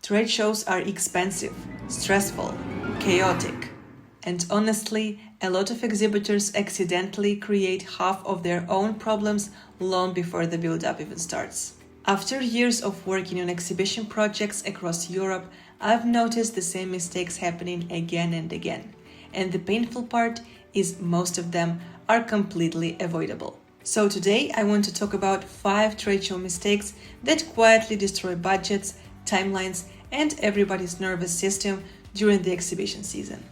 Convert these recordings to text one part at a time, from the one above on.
Trade shows are expensive, stressful, chaotic, and honestly, a lot of exhibitors accidentally create half of their own problems long before the build-up even starts. After years of working on exhibition projects across Europe, I've noticed the same mistakes happening again and again. And the painful part is most of them are completely avoidable. So today I want to talk about 5 trade show mistakes that quietly destroy budgets, timelines, and everybody's nervous system during the exhibition season.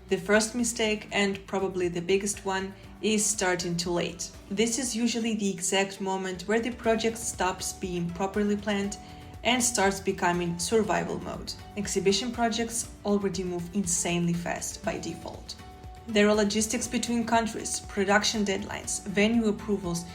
The first mistake, and probably the biggest one, is starting too late. This is usually the exact moment where the project stops being properly planned and starts becoming survival mode. Exhibition projects already move insanely fast by default. There are logistics between countries, production deadlines, venue approvals,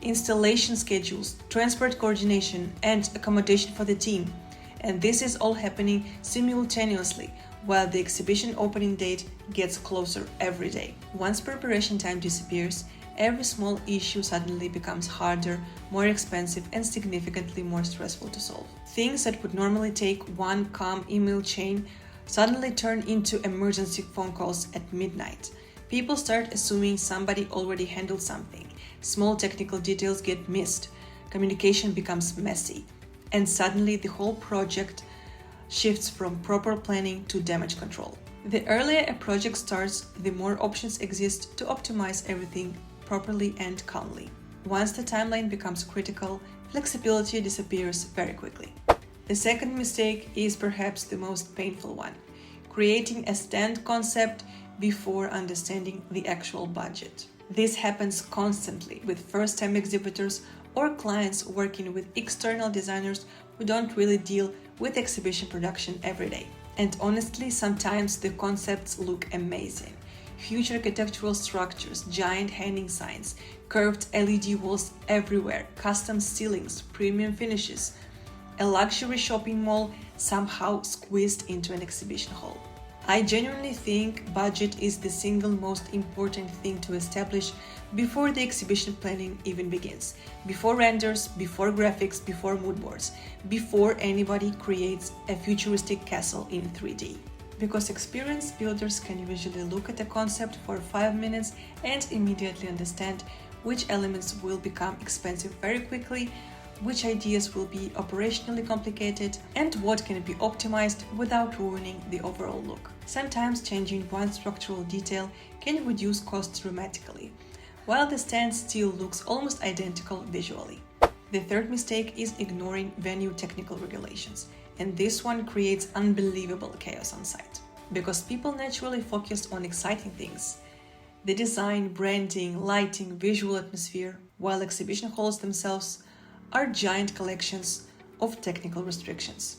installation schedules, transport coordination, and accommodation for the team. And this is all happening simultaneously while the exhibition opening date gets closer every day. Once preparation time disappears, every small issue suddenly becomes harder, more expensive, and significantly more stressful to solve. Things that would normally take one calm email chain suddenly turn into emergency phone calls at midnight. People start assuming somebody already handled something. Small technical details get missed. Communication becomes messy. And suddenly the whole project shifts from proper planning to damage control. The earlier a project starts, the more options exist to optimize everything properly and calmly. Once the timeline becomes critical, flexibility disappears very quickly. The second mistake is perhaps the most painful one: creating a stand concept before understanding the actual budget. This happens constantly with first-time exhibitors or clients working with external designers who don't really deal with exhibition production every day. And honestly, sometimes the concepts look amazing. Huge architectural structures, giant hanging signs, curved LED walls everywhere, custom ceilings, premium finishes. A luxury shopping mall somehow squeezed into an exhibition hall. I genuinely think budget is the single most important thing to establish before the exhibition planning even begins. Before renders, before graphics, before mood boards, before anybody creates a futuristic castle in 3D. Because experienced builders can usually look at a concept for 5 minutes and immediately understand which elements will become expensive very quickly, which ideas will be operationally complicated, and what can be optimized without ruining the overall look. Sometimes changing one structural detail can reduce costs dramatically, while the stand still looks almost identical visually. The third mistake is ignoring venue technical regulations, and this one creates unbelievable chaos on site. Because people naturally focus on exciting things, the design, branding, lighting, visual atmosphere, while exhibition halls themselves are giant collections of technical restrictions.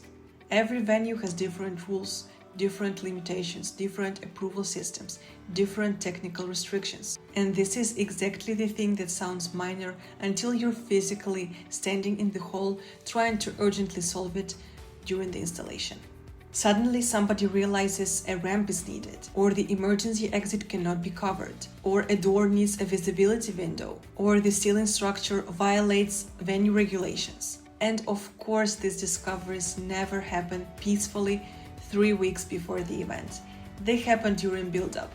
Every venue has different rules, different limitations, different approval systems, different technical restrictions. And this is exactly the thing that sounds minor until you're physically standing in the hall trying to urgently solve it during the installation. Suddenly somebody realizes a ramp is needed, or the emergency exit cannot be covered, or a door needs a visibility window, or the ceiling structure violates venue regulations. And of course, these discoveries never happen peacefully 3 weeks before the event. They happen during build-up,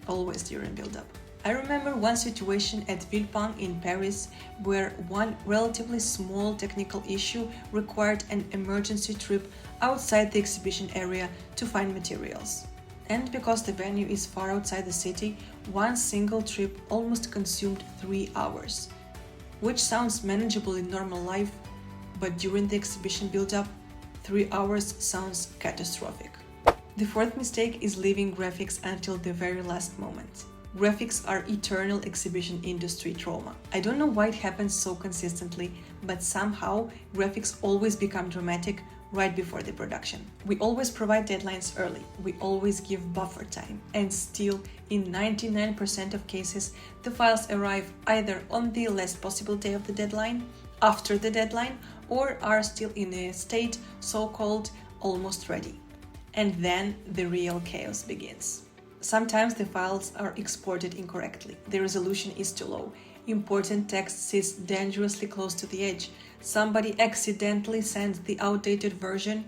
always during build-up. I remember one situation at Villepin in Paris where one relatively small technical issue required an emergency trip outside the exhibition area to find materials. And because the venue is far outside the city, one single trip almost consumed 3 hours, which sounds manageable in normal life, but during the exhibition build-up, 3 hours sounds catastrophic. The fourth mistake is leaving graphics until the very last moment. Graphics are eternal exhibition industry trauma. I don't know why it happens so consistently, but somehow graphics always become dramatic right before the production. We always provide deadlines early, we always give buffer time, and still, in 99% of cases, the files arrive either on the last possible day of the deadline, after the deadline, or are still in a state so-called almost ready. And then the real chaos begins. Sometimes the files are exported incorrectly, the resolution is too low, important text sits dangerously close to the edge, somebody accidentally sends the outdated version,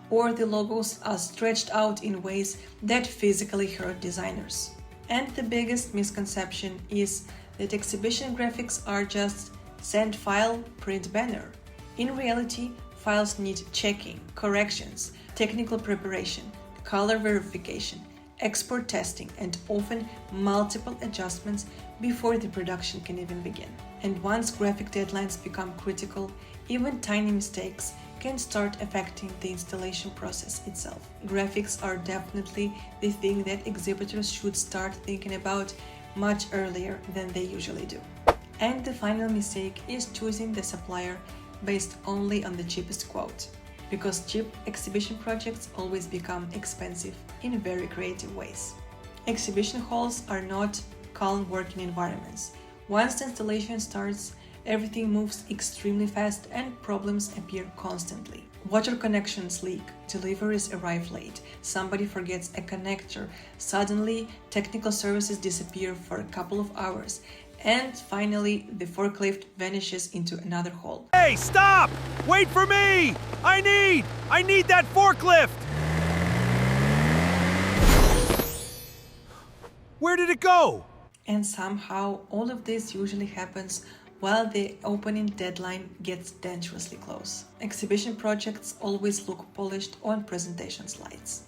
or the logos are stretched out in ways that physically hurt designers. And the biggest misconception is that exhibition graphics are just send file, print banner. In reality, files need checking, corrections, technical preparation, color verification, export testing, and often multiple adjustments before the production can even begin. And once graphic deadlines become critical, even tiny mistakes can start affecting the installation process itself. Graphics are definitely the thing that exhibitors should start thinking about much earlier than they usually do. And the final mistake is choosing the supplier based only on the cheapest quote, because cheap exhibition projects always become expensive in very creative ways. Exhibition halls are not calm working environments. Once the installation starts, everything moves extremely fast and problems appear constantly. Water connections leak, deliveries arrive late, somebody forgets a connector, suddenly technical services disappear for a couple of hours, and finally the forklift vanishes into another hall. Hey, stop! Wait for me! I need that forklift! Where did it go? And somehow all of this usually happens while the opening deadline gets dangerously close. Exhibition projects always look polished on presentation slides.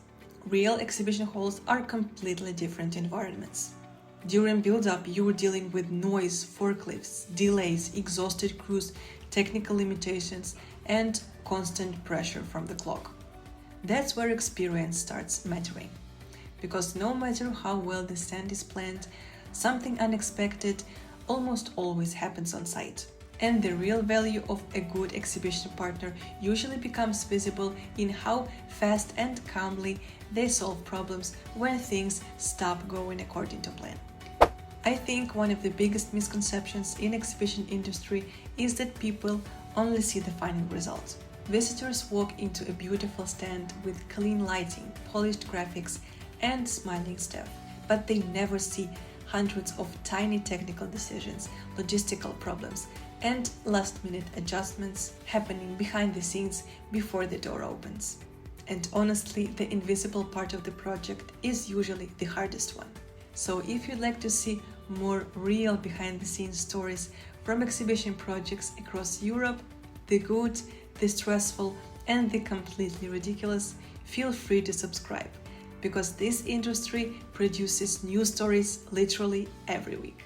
Real exhibition halls are completely different environments. During build-up, you're dealing with noise, forklifts, delays, exhausted crews, technical limitations, and constant pressure from the clock. That's where experience starts mattering. Because no matter how well the stand is planned, something unexpected almost always happens on site. And the real value of a good exhibition partner usually becomes visible in how fast and calmly they solve problems when things stop going according to plan. I think one of the biggest misconceptions in exhibition industry is that people only see the final result. Visitors walk into a beautiful stand with clean lighting, polished graphics, and smiling staff, but they never see hundreds of tiny technical decisions, logistical problems, and last-minute adjustments happening behind the scenes before the door opens. And honestly, the invisible part of the project is usually the hardest one. So if you'd like to see more real behind-the-scenes stories from exhibition projects across Europe, the good, the stressful, and the completely ridiculous, feel free to subscribe, because this industry produces new stories literally every week.